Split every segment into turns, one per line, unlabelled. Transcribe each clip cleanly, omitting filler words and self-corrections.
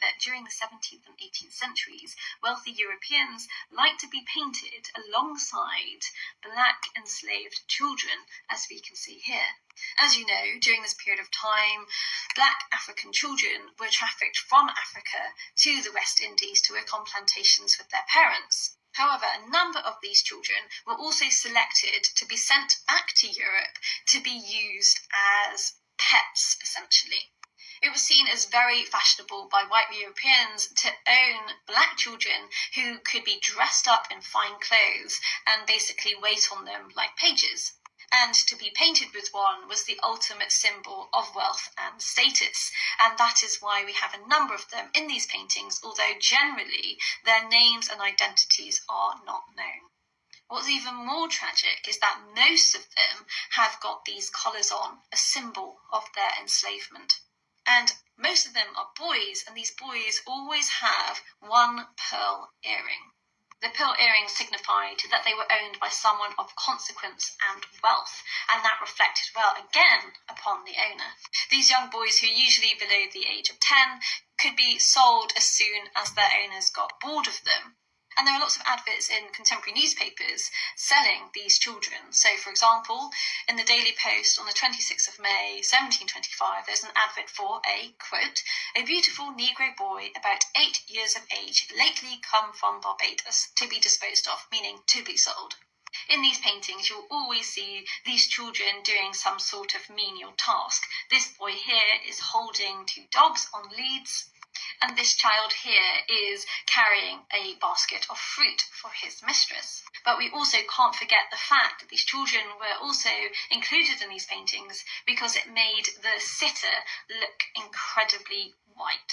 that during the 17th and 18th centuries, wealthy Europeans liked to be painted alongside black enslaved children, as we can see here. As you know, during this period of time, black African children were trafficked from Africa to the West Indies to work on plantations with their parents. However, a number of these children were also selected to be sent back to Europe to be used as pets, essentially. It was seen as very fashionable by white Europeans to own black children who could be dressed up in fine clothes and basically wait on them like pages. And to be painted with one was the ultimate symbol of wealth and status, and that is why we have a number of them in these paintings, although generally their names and identities are not known. What's even more tragic is that most of them have got these collars on, a symbol of their enslavement. And most of them are boys, and these boys always have one pearl earring. The pearl earrings signified that they were owned by someone of consequence and wealth, and that reflected well again upon the owner. These young boys, who are usually below the age of 10, could be sold as soon as their owners got bored of them. And there are lots of adverts in contemporary newspapers selling these children. So, for example, in the Daily Post on the 26th of May, 1725, there's an advert for a, quote, a beautiful Negro boy about 8 years of age, lately come from Barbados, to be disposed of, meaning to be sold. In these paintings, you'll always see these children doing some sort of menial task. This boy here is holding 2 dogs on leads, and this child here is carrying a basket of fruit for his mistress. But we also can't forget the fact that these children were also included in these paintings because it made the sitter look incredibly white.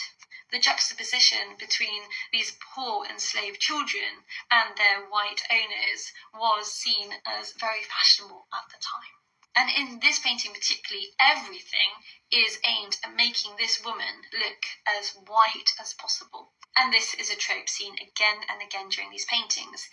The juxtaposition between these poor enslaved children and their white owners was seen as very fashionable at the time. And in this painting particularly, everything is aimed at making this woman look as white as possible. And this is a trope seen again and again during these paintings.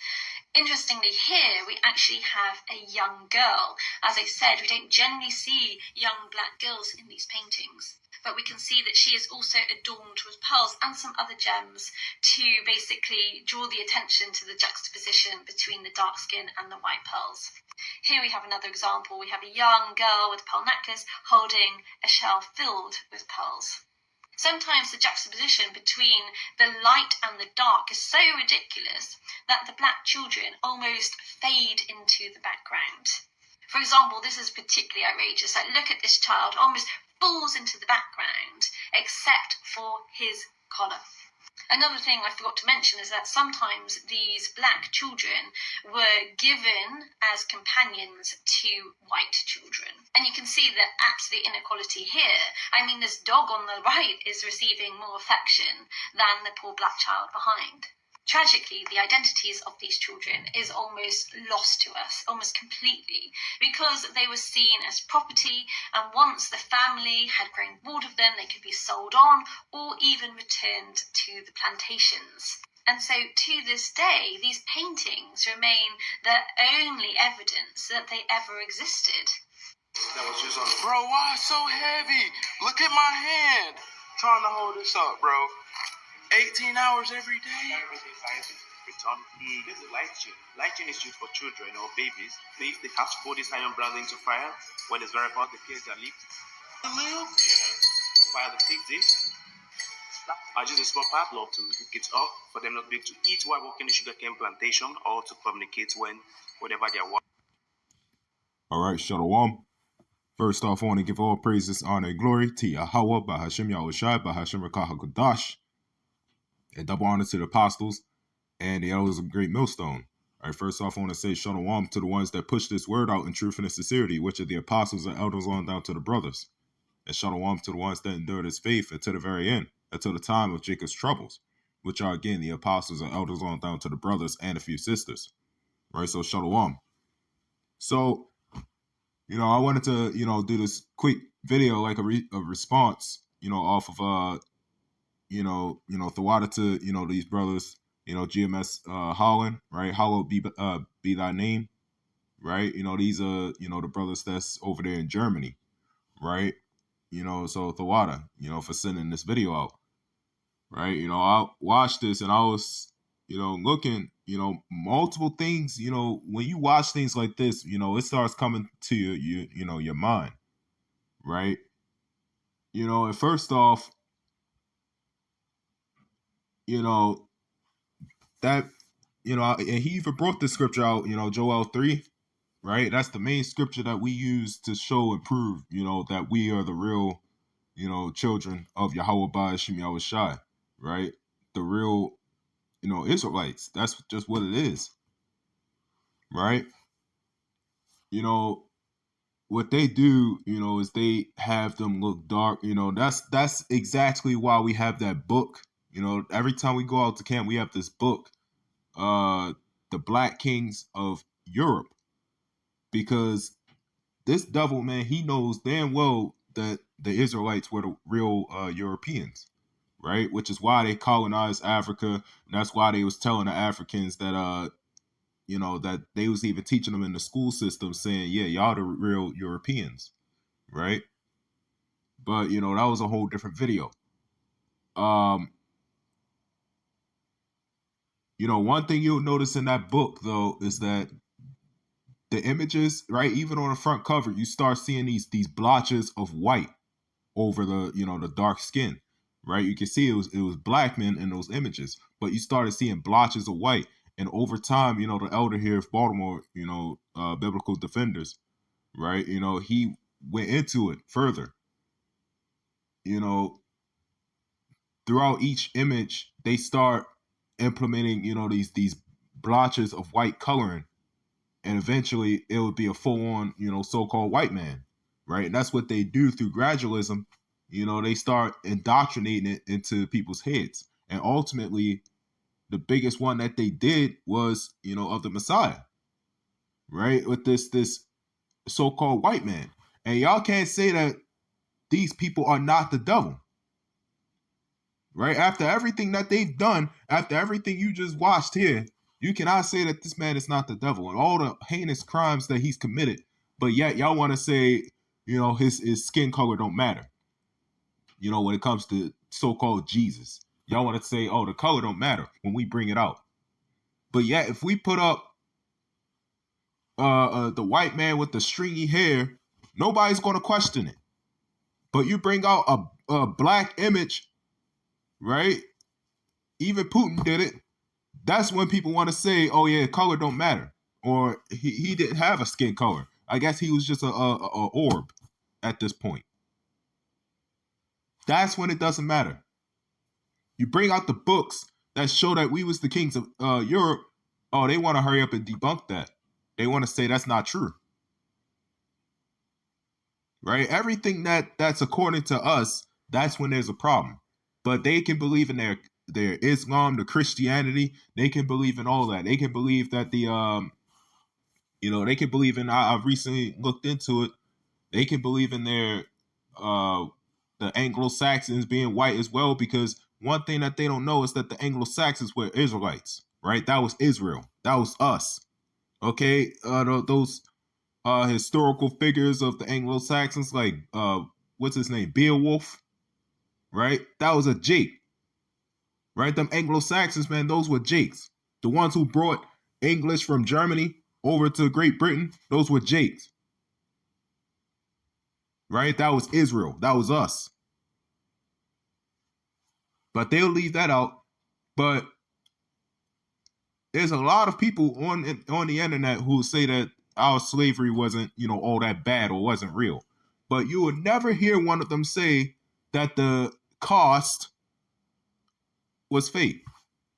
Interestingly, here we actually have a young girl. As I said, we don't generally see young black girls in these paintings, but we can see that she is also adorned with pearls and some other gems to basically draw the attention to the juxtaposition between the dark skin and the white pearls. Here we have another example. We have a young girl with a pearl necklace holding a shell filled with pearls. Sometimes the juxtaposition between the light and the dark is so ridiculous that the black children almost fade into the background. For example, this is particularly outrageous. Like, look at this child, almost falls into the background, except for his collar. Another thing I forgot to mention is that sometimes these black children were given as companions to white children. And you can see the absolute inequality here. I mean, this dog on the right is receiving more affection than the poor black child behind. Tragically, the identities of these children is almost lost to us, almost completely, because they were seen as property, and once the family had grown bored of them, they could be sold on or even returned to the plantations. And so to this day, these paintings remain the only evidence that they ever existed.
That was just on. Bro, why so heavy? Look at my hand. Trying to hold this up, bro. 18 hours every day.
This is light chain. Light chain is used for children or babies. They have to put this iron brand into fire. When it's very hot, the kids are lifted. While they take this, I use a small padlock to hook it up for them not to be able to eat while working the sugarcane plantation or to communicate whenever they are working.
All right, Shalom. First off, I want to give all praises, honor, and glory to Yahweh, Bahashem Yahushai, Bahashem Rakah HaKadosh. And double honor to the apostles and the elders of Great Millstone. All right, first off, I want to say shalom to the ones that push this word out in truth and in sincerity, which are the apostles and elders on down to the brothers. And shalom to the ones that endured his faith until the very end, until the time of Jacob's troubles, which are, again, the apostles and elders on down to the brothers and a few sisters. All right, so shalom. So, I wanted to, do this quick video, like a response, off of, Thawada to, these brothers, GMS Holland, right? Hallowed be thy name, right? These are, the brothers that's over there in Germany, right? So Thawada, for sending this video out, right? I watched this and I was, looking, multiple things, when you watch things like this, it starts coming to your mind, right? And first off, that, and he even brought the scripture out, Joel 3, right? That's the main scripture that we use to show and prove, that we are the real, children of Yahweh Ba'ashim Yahushai, right? The real, Israelites. That's just what it is, right? What they do, is they have them look dark. That's exactly why we have that book. Every time we go out to camp, we have this book, The Black Kings of Europe, because this devil, man, he knows damn well that the Israelites were the real Europeans, right? Which is why they colonized Africa. And that's why they was telling the Africans that that they was even teaching them in the school system, saying, yeah, y'all the real Europeans, right? But that was a whole different video. One thing you'll notice in that book though is that the images, right, even on the front cover, you start seeing these blotches of white over the the dark skin, right? You can see it was black men in those images, but you started seeing blotches of white. And over time, the elder here of Baltimore, Biblical Defenders, right? He went into it further. Throughout each image, they start implementing, these blotches of white coloring, and eventually it would be a full-on, so-called white man, right? And that's what they do through gradualism. They start indoctrinating it into people's heads, and ultimately, the biggest one that they did was, of the Messiah, right? With this so-called white man. And y'all can't say that these people are not the devil, right? After everything that they've done, after everything you just watched here, you cannot say that this man is not the devil and all the heinous crimes that he's committed. But yet y'all want to say, his skin color don't matter. When it comes to so-called Jesus. Y'all want to say, oh, the color don't matter when we bring it out. But yet, if we put up the white man with the stringy hair, nobody's going to question it. But you bring out a black image, right? Even Putin did it. That's when people want to say, oh, yeah, color don't matter. Or he didn't have a skin color. I guess he was just a orb at this point. That's when it doesn't matter. You bring out the books that show that we was the kings of Europe. Oh, they want to hurry up and debunk that. They want to say that's not true. Right? Everything that's according to us, that's when there's a problem. But they can believe in their Islam, the Christianity. They can believe in all that. They can believe that they can believe in, I've recently looked into it. They can believe in their, the Anglo-Saxons being white as well, because one thing that they don't know is that the Anglo-Saxons were Israelites, right? That was Israel. That was us. Okay? Those historical figures of the Anglo-Saxons, like, what's his name? Beowulf, right? That was a Jake, right? Them Anglo-Saxons, man, those were Jakes. The ones who brought English from Germany over to Great Britain, those were Jakes. Right? That was Israel. That was us. But they'll leave that out. But there's a lot of people on the internet who say that our slavery wasn't, all that bad or wasn't real. But you would never hear one of them say that the cost was fake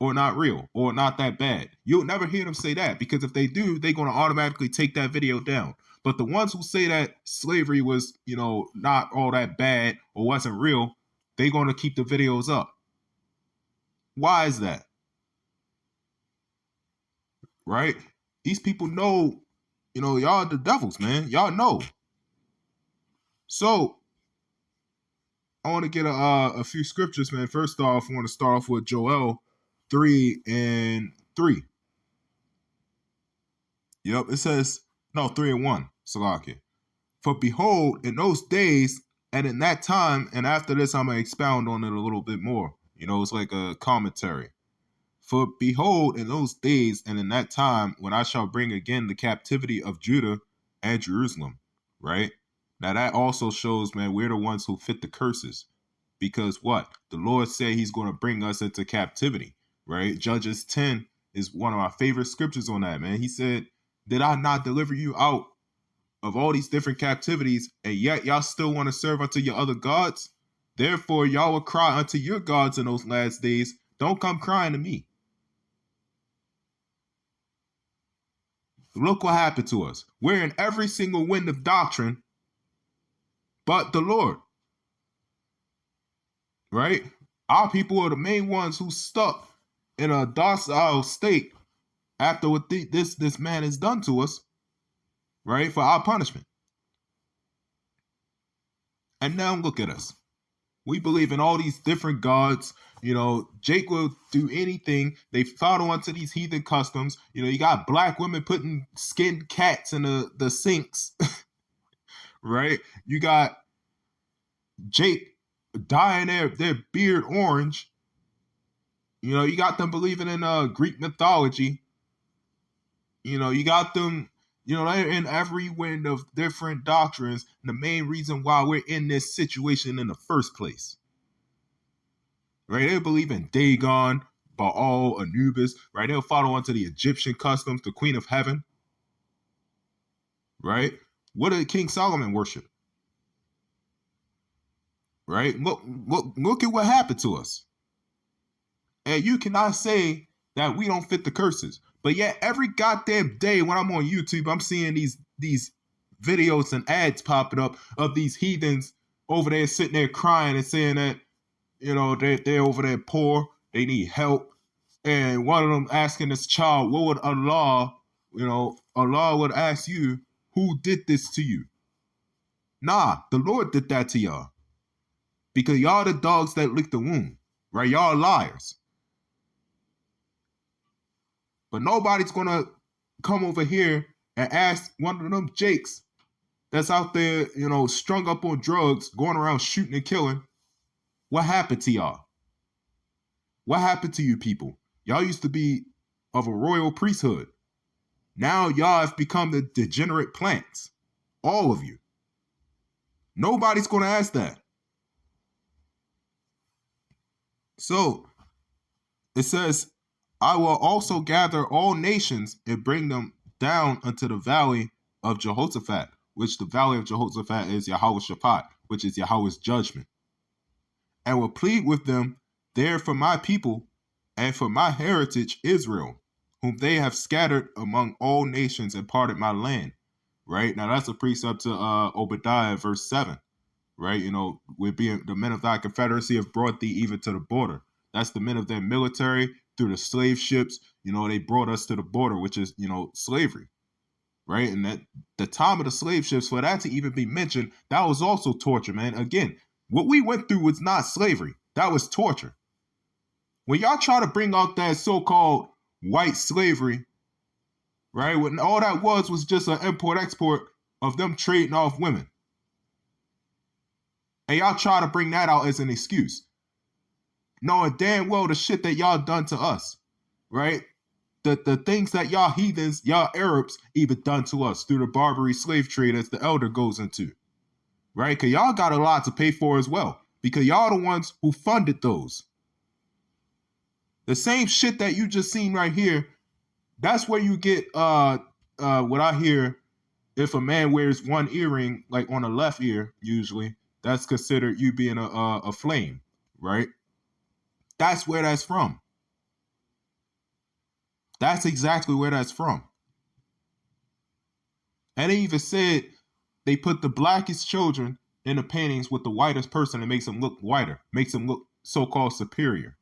or not real or not that bad. You'll never hear them say that, because if they do, they're going to automatically take that video down. But the ones who say that slavery was, not all that bad or wasn't real, they're going to keep the videos up. Why is that? Right? These people know, y'all the devils, man. Y'all know. So, I want to get a few scriptures, man. First off, I want to start off with Joel 3:3. Yep, it says, 3:1, Salaki. For behold, in those days and in that time, and after this I'm going to expound on it a little bit more, It's like a commentary. For behold, in those days and in that time, when I shall bring again the captivity of Judah and Jerusalem, right? Now that also shows, man, we're the ones who fit the curses. Because what? The Lord said he's going to bring us into captivity, right? Judges 10 is one of my favorite scriptures on that, man. He said, did I not deliver you out of all these different captivities, and yet y'all still want to serve unto your other gods? Therefore, y'all will cry unto your gods in those last days. Don't come crying to me. Look what happened to us. We're in every single wind of doctrine but the Lord. Right? Our people are the main ones who stuck in a docile state after what this man has done to us, right? For our punishment. And now look at us. We believe in all these different gods. Jake will do anything. They follow onto these heathen customs. You got black women putting skinned cats in the sinks, right? You got Jake dyeing their beard orange. You got them believing in Greek mythology. You got them, they're in every wind of different doctrines. And the main reason why we're in this situation in the first place. Right? They believe in Dagon, Baal, Anubis. Right? They'll follow onto the Egyptian customs, the Queen of Heaven. Right? What did King Solomon worship? Right? Look at what happened to us. And you cannot say that we don't fit the curses. But yet every goddamn day when I'm on YouTube, I'm seeing these videos and ads popping up of these heathens over there sitting there crying and saying that, they're over there poor, they need help. And one of them asking this child, what would Allah would ask you, who did this to you? Nah, the Lord did that to y'all. Because y'all the dogs that lick the wound, right? Y'all liars. But nobody's going to come over here and ask one of them Jakes that's out there, strung up on drugs, going around shooting and killing. What happened to y'all? What happened to you people? Y'all used to be of a royal priesthood. Now y'all have become the degenerate plants. All of you. Nobody's going to ask that. So, it says, I will also gather all nations and bring them down unto the valley of Jehoshaphat, which the valley of Jehoshaphat is Yahweh Shaphat, which is Yahweh's judgment, and will plead with them there for my people and for my heritage Israel, whom they have scattered among all nations and parted my land. Right? Now that's a precept to Obadiah verse 7. Right? We're being the men of thy confederacy have brought thee even to the border. That's the men of their military through the slave ships. They brought us to the border, which is, slavery. Right? And that the time of the slave ships, for that to even be mentioned, that was also torture, man. Again, what we went through was not slavery. That was torture. When y'all try to bring out that so-called white slavery, right? When all that was just an import-export of them trading off women. And y'all try to bring that out as an excuse. Knowing damn well the shit that y'all done to us, right? The things that y'all heathens, y'all Arabs even done to us through the Barbary slave trade as the elder goes into, right? Because y'all got a lot to pay for as well, because y'all the ones who funded those. The same shit that you just seen right here, that's where you get what I hear, if a man wears one earring, like on the left ear, usually, that's considered you being a flame, right? That's where that's from. That's exactly where that's from. And they even said they put the blackest children in the paintings with the whitest person and makes them look whiter, makes them look so-called superior.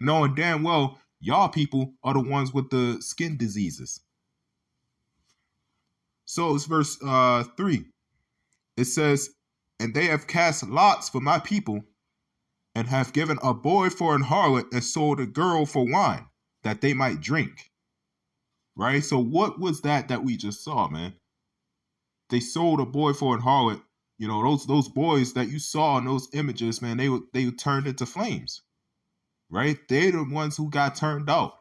Knowing damn well, y'all people are the ones with the skin diseases. So it's verse 3. It says, and they have cast lots for my people, and have given a boy for an harlot and sold a girl for wine, that they might drink. Right? So what was that we just saw, man? They sold a boy for an harlot You know, those boys that you saw in those images, man, they turned into flames, right? They're the ones who got turned out.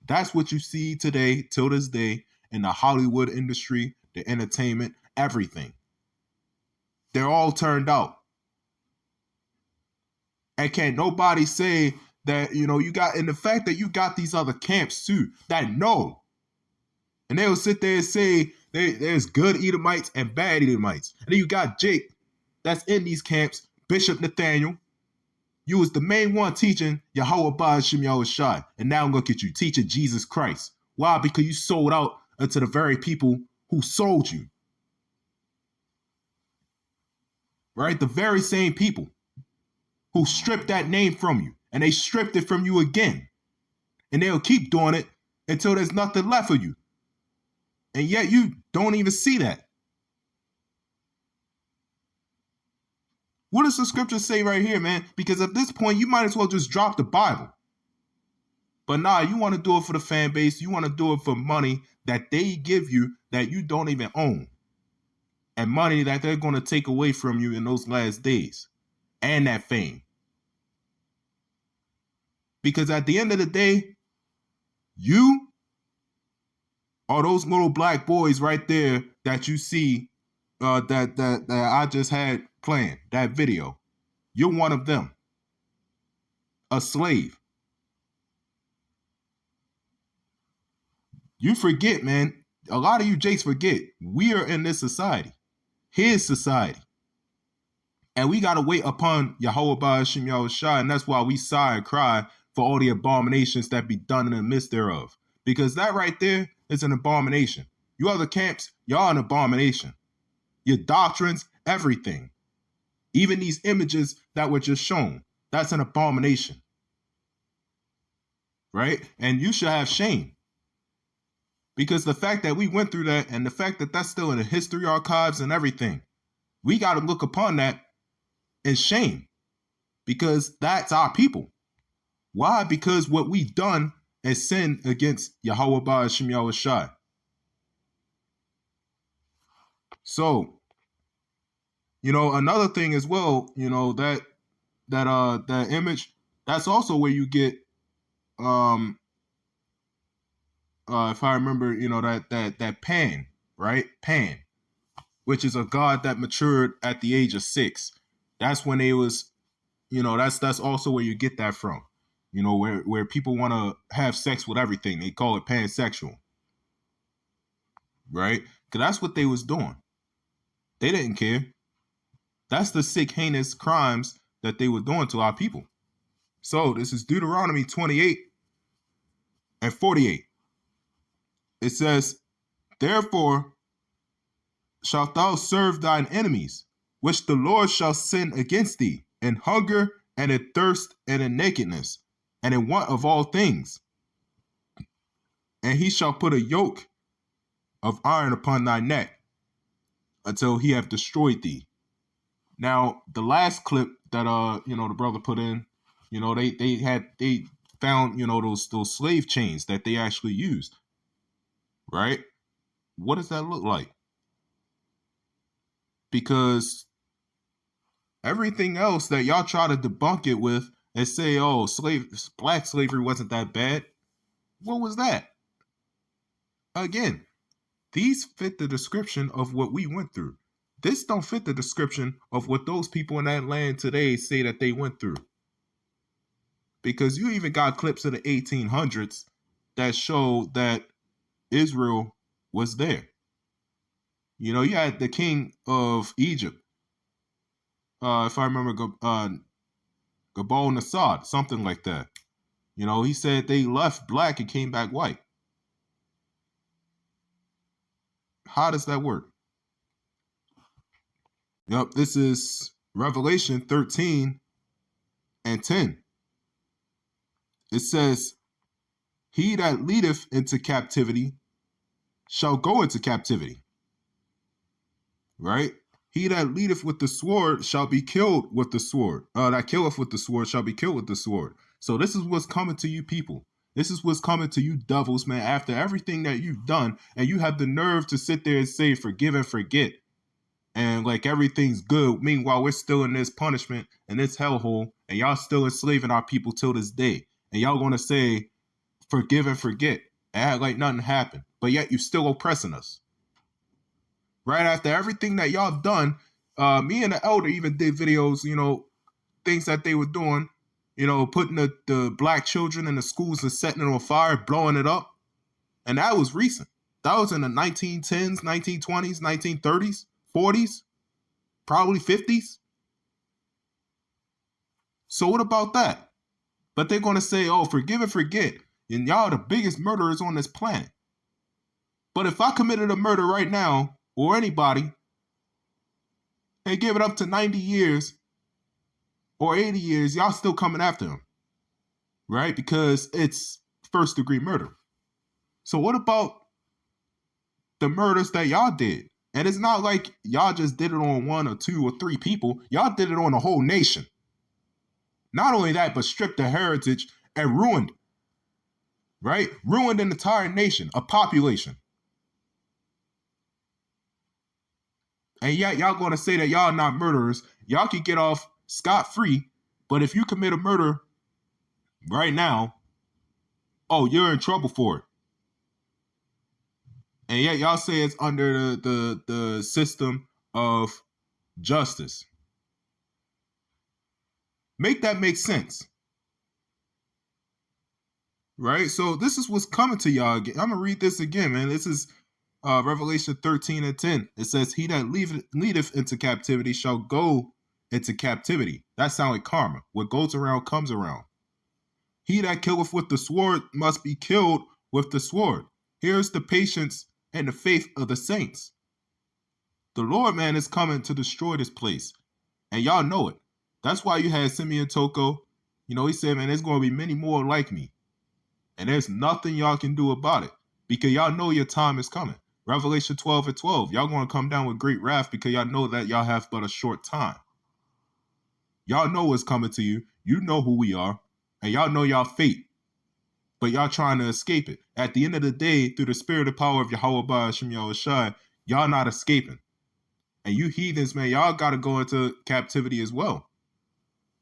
That's what you see today, till this day, in the Hollywood industry, the entertainment, everything. They're all turned out. And can't nobody say that, you know, you got, and the fact that you got these other camps too, that know. And they'll sit there and say there's good Edomites and bad Edomites. And then you got Jake that's in these camps, Bishop Nathaniel. You was the main one teaching Yahweh Ba'ashim Yahushai. And now I'm going to get you teaching Jesus Christ. Why? Because you sold out unto the very people who sold you. Right? The very same people who stripped that name from you. And they stripped it from you again. And they'll keep doing it until there's nothing left of you. And yet you don't even see that. What does the scripture say right here, man? Because at this point, you might as well just drop the Bible. But nah, you want to do it for the fan base. You want to do it for money that they give you that you don't even own. And money that they're going to take away from you in those last days. And that fame. Because at the end of the day, you are those little black boys right there that you see that I just had playing, that video. You're one of them. A slave. You forget, man. A lot of you Jakes forget. We are in this society. His society. And we got to wait upon Yahweh Ba'ashim Yahushai. And that's why we sigh and cry for all the abominations that be done in the midst thereof. Because that right there is an abomination. You other camps, y'all an abomination. Your doctrines, everything. Even these images that were just shown, that's an abomination. Right? And you should have shame. Because the fact that we went through that and the fact that that's still in the history archives and everything, we got to look upon that in shame. Because that's our people. Why? Because what we've done is sin against Yahweh Ba'ashim Yahushai. So, you know, another thing as well, you know, that image, that's also where you get, if I remember, you know, that Pan, right? Pan, which is a god that matured at the age of 6. That's when they was, you know, that's also where you get that from. You know, where people want to have sex with everything. They call it pansexual. Right? Because that's what they was doing. They didn't care. That's the sick, heinous crimes that they were doing to our people. So this is Deuteronomy 28 and 48. It says, therefore shalt thou serve thine enemies, which the Lord shall send against thee, in hunger and in thirst and in nakedness, and in want of all things. And he shall put a yoke of iron upon thy neck until he have destroyed thee. Now, the last clip that you know, the brother put in, you know, they found, you know, those slave chains that they actually used. Right? What does that look like? Because everything else that y'all try to debunk it with and say, oh, black slavery wasn't that bad. What was that? Again, these fit the description of what we went through. This don't fit the description of what those people in that land today say that they went through. Because you even got clips of the 1800s that show that Israel was there. You know, you had the king of Egypt. If I remember, Gabal Nassad, something like that. You know, he said they left black and came back white. How does that work? Yep, this is Revelation 13 and 10. It says, he that leadeth into captivity shall go into captivity. Right? He that leadeth with the sword shall be killed with the sword. That killeth with the sword shall be killed with the sword. So this is what's coming to you people. This is what's coming to you devils, man, after everything that you've done. And you have the nerve to sit there and say, forgive and forget. and like everything's good. Meanwhile, we're still in this punishment and this hellhole, and y'all still enslaving our people till this day. And y'all gonna say, forgive and forget, and act like nothing happened. But yet you still oppressing us. Right after everything that y'all done, me and the elder even did videos, things that they were doing, putting the black children in the schools and setting it on fire, blowing it up. And that was recent. That was in the 1910s, 1920s, 1930s, 40s, probably 50s. So what about that? But they're going to say, oh, forgive and forget. And y'all are the biggest murderers on this planet. But if I committed a murder right now, or anybody, and give it up to 90 years or 80 years, y'all still coming after him. Right? Because it's first degree murder. So what about the murders that y'all did? And it's not like y'all just did it on 1 or 2 or 3 people. Y'all did it on a whole nation. Not only that, but stripped their heritage and ruined, right? Ruined an entire nation, a population. And yet y'all going to say that y'all not murderers. Y'all can get off scot-free. But if you commit a murder right now, oh, you're in trouble for it. And yet y'all say it's under the system of justice. Make that make sense. Right? So this is what's coming to y'all again. I'm going to read this again, man. This is Revelation 13:10. It says, he that leadeth into captivity shall go into captivity. That sounds like karma. What goes around comes around. He that killeth with the sword must be killed with the sword. Here's the patience and the faith of the saints. The Lord, man, is coming to destroy this place. And y'all know it. That's why you had Simeon Toko. He said, man, there's going to be many more like me. And there's nothing y'all can do about it. Because y'all know your time is coming. Revelation 12:12. Y'all going to come down with great wrath because y'all know that y'all have but a short time. Y'all know what's coming to you. You know who we are. And y'all know y'all fate. But y'all trying to escape it. At the end of the day, through the spirit and power of Yahweh Ba'ashem Yahushai, y'all not escaping. And you heathens, man, y'all got to go into captivity as well.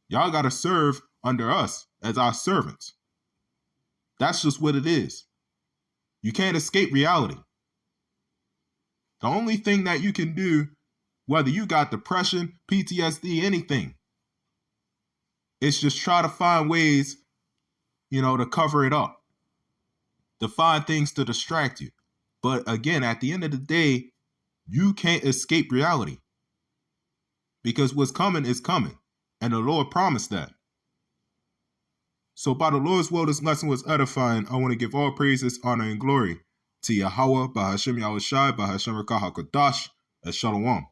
Y'all got to serve under us as our servants. That's just what it is. You can't escape reality. The only thing that you can do, whether you got depression, PTSD, anything, is just try to find ways, to cover it up. To find things to distract you. But again, at the end of the day, you can't escape reality. Because what's coming is coming. And the Lord promised that. So by the Lord's will, this lesson was edifying. I want to give all praises, honor, and glory to Yahweh, Ba'ashem Yahushai, Ba'ashem Rakah HaKadosh, and Shalom.